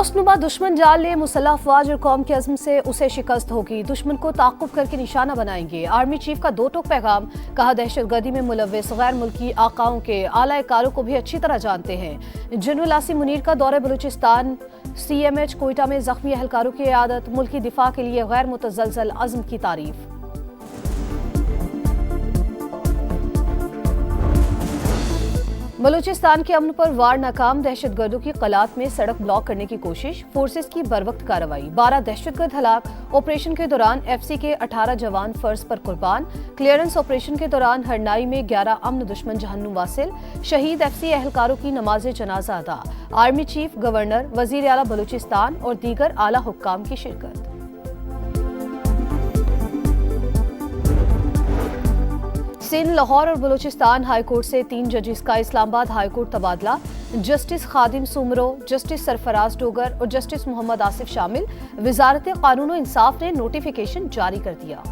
दोस्तनुमा दुश्मन जान ले, मुसल्लह अफवाज और कौम के अज़्म से उसे शिकस्त होगी। दुश्मन को ताक़ुब करके निशाना बनाएंगे। आर्मी चीफ का दो टोक पैगाम। कहा, दहशतगर्दी में मुलव्विस गैर मुल्की आकाओं के आला कारों को भी अच्छी तरह जानते हैं। जनरल आसिम मुनीर का दौरे बलूचिस्तान। CMH कोयटा में जख्मी एहलकारों की इयादत। मुल्की दिफा के लिए गैर मुतज़लज़ल अज़्म की तारीफ। बलूचिस्तान के अमन पर वार नाकाम। दहशतगर्दों की कलात में सड़क ब्लॉक करने की कोशिश। फोर्सेस की बरवक्त कार्रवाई। 12 दहशतगर्द हलाक। ऑपरेशन के दौरान FC के 18 जवान फर्ज पर कुर्बान। क्लियरेंस ऑपरेशन के दौरान हरनाई में 11 अमन दुश्मन जहन्नुम वासिल। शहीद FC एहलकारों की नमाज जनाजा अदा। आर्मी चीफ, गवर्नर, वजीर आला बलूचिस्तान और दीगर आला हुक्काम की शिरकत। सिंध, लाहौर और बलूचिस्तान हाई कोर्ट से 3 जजेस का इस्लामाबाद हाई कोर्ट तबादला। जस्टिस खादिम सुमरो, जस्टिस सरफराज डोगर और जस्टिस मोहम्मद आसिफ शामिल। वजारत कानून और इंसाफ ने नोटिफिकेशन जारी कर दिया।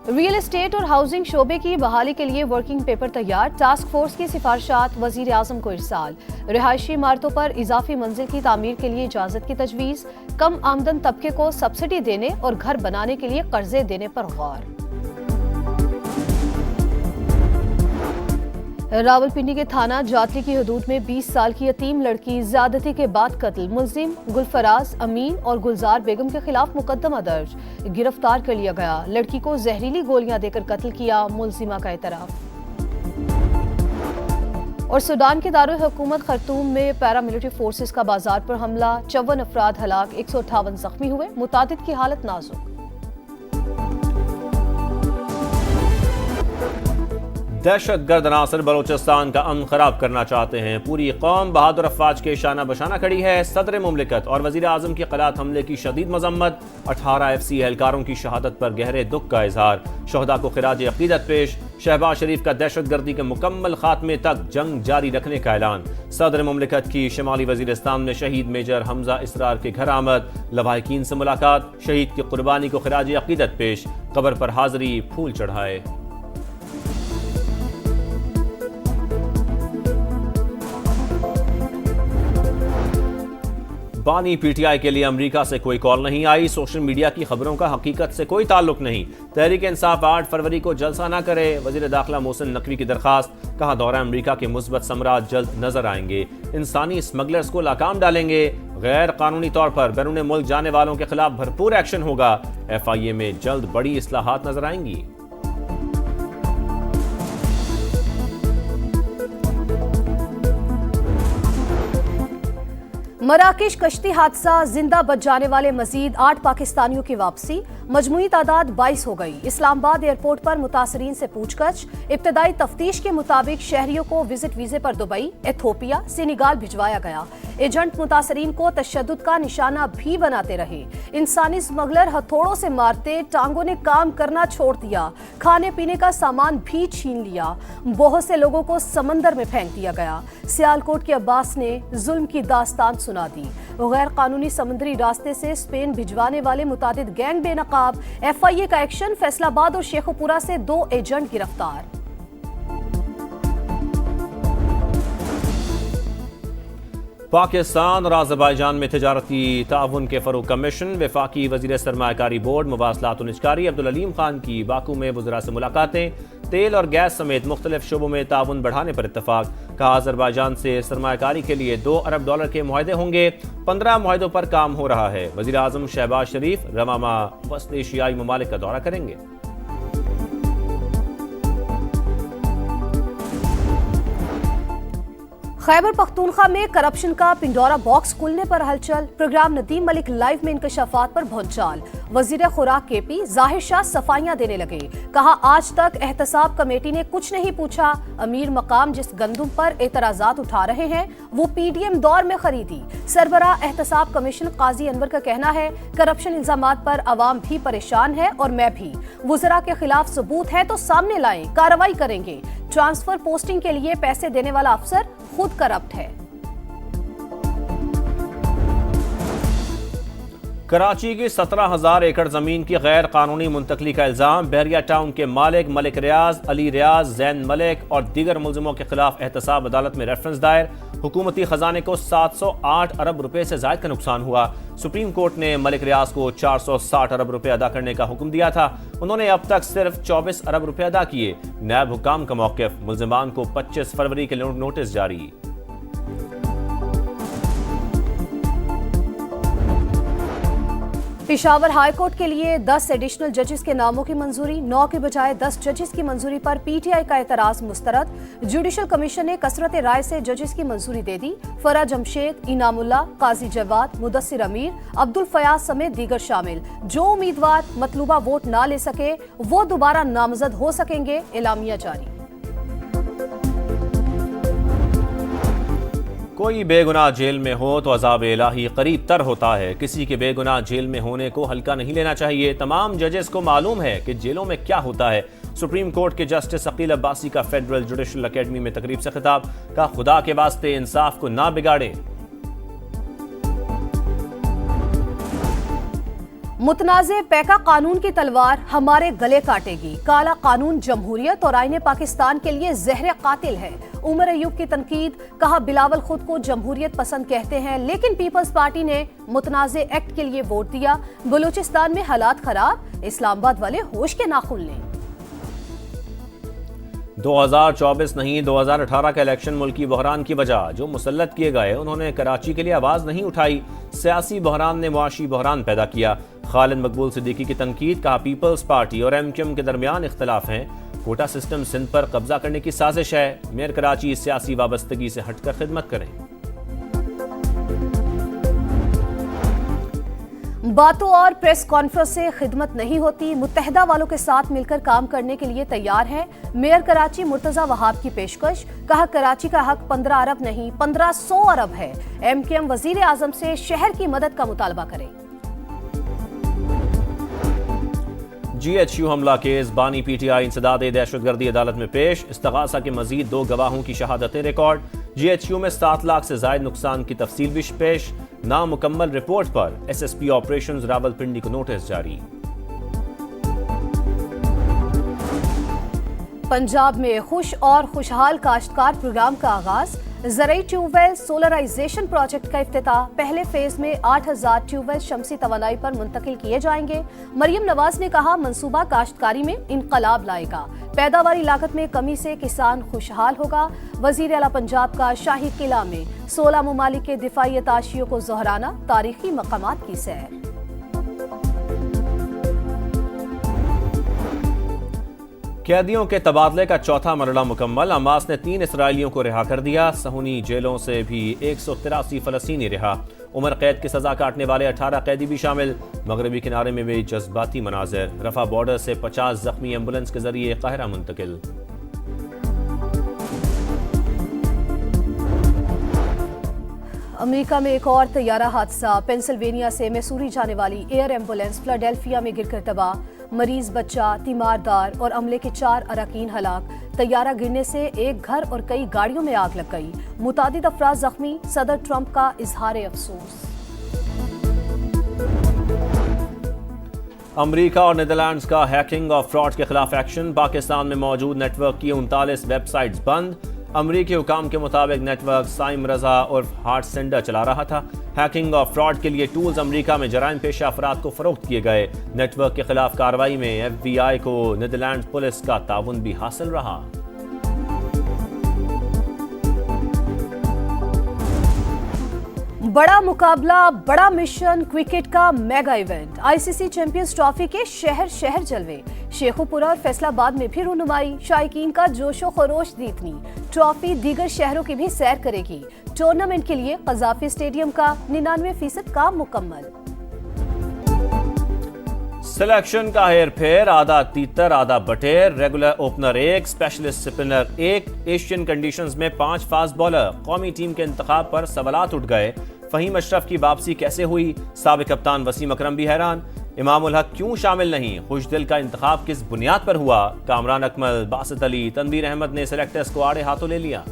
रियल एस्टेट और हाउसिंग शोबे की बहाली के लिए वर्किंग पेपर तैयार। टास्क फोर्स की सिफारिशात वजीर आजम को इरसाल। रिहायशी इमारतों पर इजाफी मंजिल की तामीर के लिए इजाजत की तजवीज़। कम आमदन तबके को सब्सिडी देने और घर बनाने के लिए कर्जे देने पर गौर। रावलपिंडी के थाना जातली की हदूद में 20 साल की यतीम लड़की ज्यादती के बाद कत्ल। मुलजिम गुलफराज, अमीन और गुलजार बेगम के खिलाफ मुकदमा दर्ज। गिरफ्तार कर लिया गया। लड़की को जहरीली गोलियां देकर कत्ल किया। मुलजिमा का एतराफ। और सूडान के दारुल हुकूमत खर्तूम में पैरामिलिट्री फोर्सेस का बाजार पर हमला। 54 अफराद हलाक, 158 जख्मी हुए। मुतादिद की हालत नाजुक। दहशतगर्द अनासर बलूचिस्तान का अमन खराब करना चाहते हैं। पूरी कौम बहादुर अफवाज के शाना बशाना खड़ी है। सदर मुमलिकत और वजीर आजम की कलात हमले की शदीद मजम्मत। 18 FC एहलकारों की शहादत पर गहरे दुख का इजहार। शहदा को खिराज अकीदत पेश। शहबाज शरीफ का दहशतगर्दी के मुकम्मल खात्मे तक जंग जारी रखने का ऐलान। सदर मुमलिकत की शमाली वजीरिस्तान में शहीद मेजर हमजा इसरार के घर आमद। लवाहिकीन से मुलाकात। शहीद की कुर्बानी को खिराज अकीदत पेश। कब्र पर हाजिरी, फूल चढ़ाए। बानी PTI के लिए अमेरिका से कोई कॉल नहीं आई। सोशल मीडिया की खबरों का हकीकत से कोई ताल्लुक नहीं। तहरीक इंसाफ 8 फरवरी को जलसा न करे। वजीर दाखिला मोहसिन नकवी की दरखास्त। कहा, दौरा अमेरिका के मुस्बत समरात जल्द नजर आएंगे। इंसानी स्मगलर्स को नाकाम डालेंगे। गैर कानूनी तौर पर बैरून मुल्क जाने वालों के खिलाफ भरपूर एक्शन होगा। FIA में जल्द बड़ी इस्लाहात नजर आएंगी। मराकेश कश्ती हादसा, जिंदा बच जाने वाले मजीद 8 पाकिस्तानियों की वापसी। मजमूई तादाद 22 हो गई। इस्लामाबाद एयरपोर्ट पर मुतासरीन से पूछगछ। इब्तदाई तफ्तीश के मुताबिक शहरियों को विजिट वीजे पर दुबई, एथोपिया, सेनेगाल भिजवाया गया। एजेंट मुतासरीन को तशद्दुद का निशाना भी बनाते रहे। इंसानी स्मगलर हथौड़ों से मारते, टांगों ने काम करना छोड़ दिया। खाने पीने का सामान भी छीन लिया। बहुत से लोगों को समंदर में फेंक दिया गया। सियालकोट के अब्बास ने जुल्म की दास्तान सुना दी। गैर कानूनी समुद्री रास्ते से स्पेन भिजवाने वाले मुतादिद गैंग बेनकाब। FIA का एक्शन। फैसलाबाद और शेखुपुरा से 2 एजेंट गिरफ्तार। पाकिस्तान और आज़रबाईजान में तिजारती ताउन के फरोग का मिशन। वफाकी वजीर सरमायाकारी बोर्ड मवासलात और निजकारी अब्दुल अलीम खान की बाकू में वज़रा से मुलाकातें। तेल और गैस समेत मुख्तलिफ शोबों में ताउन बढ़ाने पर इत्तफाक। कहा, आज़रबाईजान से सरमायाकारी के लिए $2 अरब के मुआहदे होंगे। 15 मुआहदों पर काम हो रहा है। वज़ीर आज़म शहबाज शरीफ रवामा वस्त एशियाई ममालिक का दौरा करेंगे। खैबर पख्तूनख्वा में करप्शन का पिंडोरा बॉक्स खुलने पर हलचल। प्रोग्राम नदीम मलिक लाइव में इंकशाफात पर भौंचाल। वजीर खुराक KP जाहिर शाह सफाइयां देने लगे। कहा, आज तक एहतसाब कमेटी ने कुछ नहीं पूछा। अमीर मकाम जिस गंदुम पर एतराजात उठा रहे हैं वो PDM दौर में खरीदी। सरबरा एहतसाब कमीशन काजी अनवर का कहना है, करप्शन इल्जामात पर अवाम भी परेशान है और मैं भी। वुज़रा के खिलाफ सबूत है तो सामने लाएं, कार्रवाई करेंगे। ट्रांसफर पोस्टिंग के लिए पैसे देने वाला अफसर खुद करप्ट है। कराची की 17,000 एकड़ जमीन की गैर कानूनी मुंतकली का इल्जाम। बहरिया टाउन के मालिक मलिक रियाज, अली रियाज, जैन मलिक और दीगर मुलजिमों के खिलाफ एहतसाब अदालत में रेफरेंस दायर। हुकूमती खजाने को 708 अरब रुपए से ज्यादा का नुकसान हुआ। सुप्रीम कोर्ट ने मलिक रियाज को 460 अरब रुपए अदा करने का हुक्म दिया था। उन्होंने अब तक सिर्फ 24 अरब रुपए अदा किए। नायब हुकाम का मौक़िफ़, मुलजिमान को 25 फरवरी के नोटिस जारी। पेशावर हाई कोर्ट के लिए 10 एडिशनल जजेस के नामों की मंजूरी। 9 के बजाय 10 जजेस की मंजूरी पर पीटीआई का एतराज मुस्तरद। जुडिशल कमीशन ने कसरत राय से जजेस की मंजूरी दे दी। फरा जमशेद, इनामुल्ला, काजी जवाद, मुदस्सिर अमीर, अब्दुल फयाज समेत दीगर शामिल। जो उम्मीदवार मतलूबा वोट ना ले सके वो दोबारा नामजद हो सकेंगे। एलामिया जारी। कोई बेगुनाह जेल में हो तो अज़ाब इलाही करीब तर होता है। किसी के बेगुनाह जेल में होने को हल्का नहीं लेना चाहिए। तमाम जजेस को मालूम है कि जेलों में क्या होता है। सुप्रीम कोर्ट के जस्टिस अकील अब्बासी का फेडरल जुडिशल अकेडमी में तकरीब से खिताब। का खुदा के वास्ते इंसाफ को ना बिगाड़े। मुतनाज़े पैका कानून की तलवार हमारे गले काटेगी। काला कानून जमहूरियत और आईने पाकिस्तान के लिए जहर कातिल है। उमर अयूब की तनकीद। कहा बिलावल खुद को जमहूरियत पसंद कहते हैं लेकिन पीपल्स पार्टी ने मुतनाज़े एक्ट के लिए वोट दिया। बलूचिस्तान में हालात खराब, इस्लामाबाद वाले होश के नाखुन लें। 2024 नहीं 2018 का इलेक्शन मुल्की बहरान की वजह। जो मुसल्लत किए गए उन्होंने कराची के लिए आवाज नहीं उठाई। सियासी बहरान ने मुआशी बहरान पैदा किया। खालिद मकबूल सिद्दीकी की तनकीद। कहा पीपल्स पार्टी और एमक्यूएम के दरमियान इख्तलाफ हैं। कोटा सिस्टम सिंध पर कब्जा करने की साजिश है। मेयर कराची सियासी वाबस्तगी से हटकर खिदमत करें। बातों और प्रेस कॉन्फ्रेंस से खिदमत नहीं होती। मुत्तहिदा वालों के साथ मिलकर काम करने के लिए तैयार है। मेयर कराची मुर्तजा वहाब की पेशकश। कहा कराची का हक 15 अरब नहीं 1500 अरब है। एमक्यूएम वजीर आजम से शहर की मदद का मुतालबा करें। GHU हमला केस। बानी PTI इंसदाद दहशतगर्दी अदालत में पेश। इस्तगासा के मजीद 2 गवाहों की शहादतें रिकॉर्ड। GHU में 7 लाख से जायद नुकसान की तफसील भी पेश। नामुकम्मल रिपोर्ट पर SSP ऑपरेशंस रावलपिंडी को नोटिस जारी। पंजाब में खुश और खुशहाल काश्तकार प्रोग्राम का आगाज। ज़राई ट्यूबवेल सोलराइजेशन प्रोजेक्ट का इफ्तिताह। पहले फेज में 8000 ट्यूबवेल शमसी तवानाई पर मुंतकिल किए जाएंगे। मरियम नवाज ने कहा मंसूबा काश्तकारी में इनकलाब लाएगा। पैदावारी लागत में कमी से किसान खुशहाल होगा। वजीर आला पंजाब का शाही किला में 16 ममालिक के दिफाई अताशियों को दोहराना। तारीखी मकामात की सैर। कैदियों के तबादले का चौथा मरला मुकम्मल। हमास ने 3 इसराइलियों को रिहा कर दिया। सहूनी जेलों से भी 183 फलस्तीनी रिहा। उम्र कैद की सजा काटने वाले 18 कैदी भी शामिल। मगरबी किनारे में भी जज्बाती मनाजिर। रफा बॉर्डर से 50 जख्मी एम्बुलेंस के जरिए काहिरा मुंतकिल। अमेरिका में एक और तैयारा हादसा। पेंसिल्वेनिया से मैसूरी जाने वाली एयर एम्बुलेंस फिलाडेल्फिया में गिरकर तबाह। मरीज, बच्चा, तीमारदार और अमले के 4 अरकान हलाक। तैयारा गिरने से एक घर और कई गाड़ियों में आग लग गई। मुतादिद अफराद जख्मी। सदर ट्रंप का इजहार अफसोस। अमरीका और नीदरलैंड्स का हैकिंग और फ्रॉड के खिलाफ एक्शन। पाकिस्तान में मौजूद नेटवर्क की 39 वेबसाइट्स बंद। अमरीकी हुकाम के मुताबिक नेटवर्क साइम रजा और हार्ट सेंडर चला रहा था। हैकिंग और फ्रॉड के लिए टूल्स अमरीका में जराइम पेशा अफराद को फरोख्त किए गए। नेटवर्क के खिलाफ कार्रवाई में FBI को नीदरलैंड पुलिस का ताउन भी हासिल रहा। बड़ा मुकाबला, बड़ा मिशन, क्रिकेट का mega event. ICC champions trophy के शहर शहर जलवे। शेखुपुरा और फैसलाबाद में भी रुनुमाई। शायकीन का जोशो खरोश दीतनी। ट्रॉफी दीगर शहरों की भी सैर करेगी। टूर्नामेंट के लिए कज़ाफी स्टेडियम का 99% काम मुकम्मल। सिलेक्शन का हेर फेर। आधा तीतर आधा बटेर। Regular opener 1, specialist spinner 1। Asian conditions में 5 फास्ट बॉलर। कौमी टीम के इंतखाब पर सवालात उठ गए। फहीम अशरफ की वापसी कैसे हुई? साबिक कप्तान वसीम अकरम भी हैरान। इमाम उल हक क्यों शामिल नहीं? खुशदिल का इंतखाब किस बुनियाद पर हुआ? कामरान अकमल, बासित अली, तनवीर अहमद ने सेलेक्टर्स को आड़े हाथों ले लिया।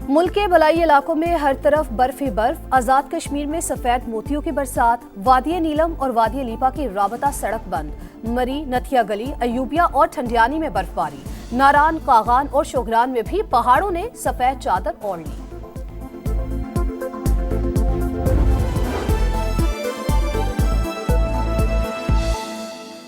मुल्क के बलाई इलाकों में हर तरफ बर्फ ही बर्फ। आजाद कश्मीर में सफेद मोतियों की बरसात। वादिय नीलम और वादिय लीपा की राबता सड़क बंद। मरी, नथिया गली, अयूबिया और ठंडियानी में बर्फबारी। नारान, कागान और शोगरान में भी पहाड़ों ने सफेद चादर ओढ़ ली।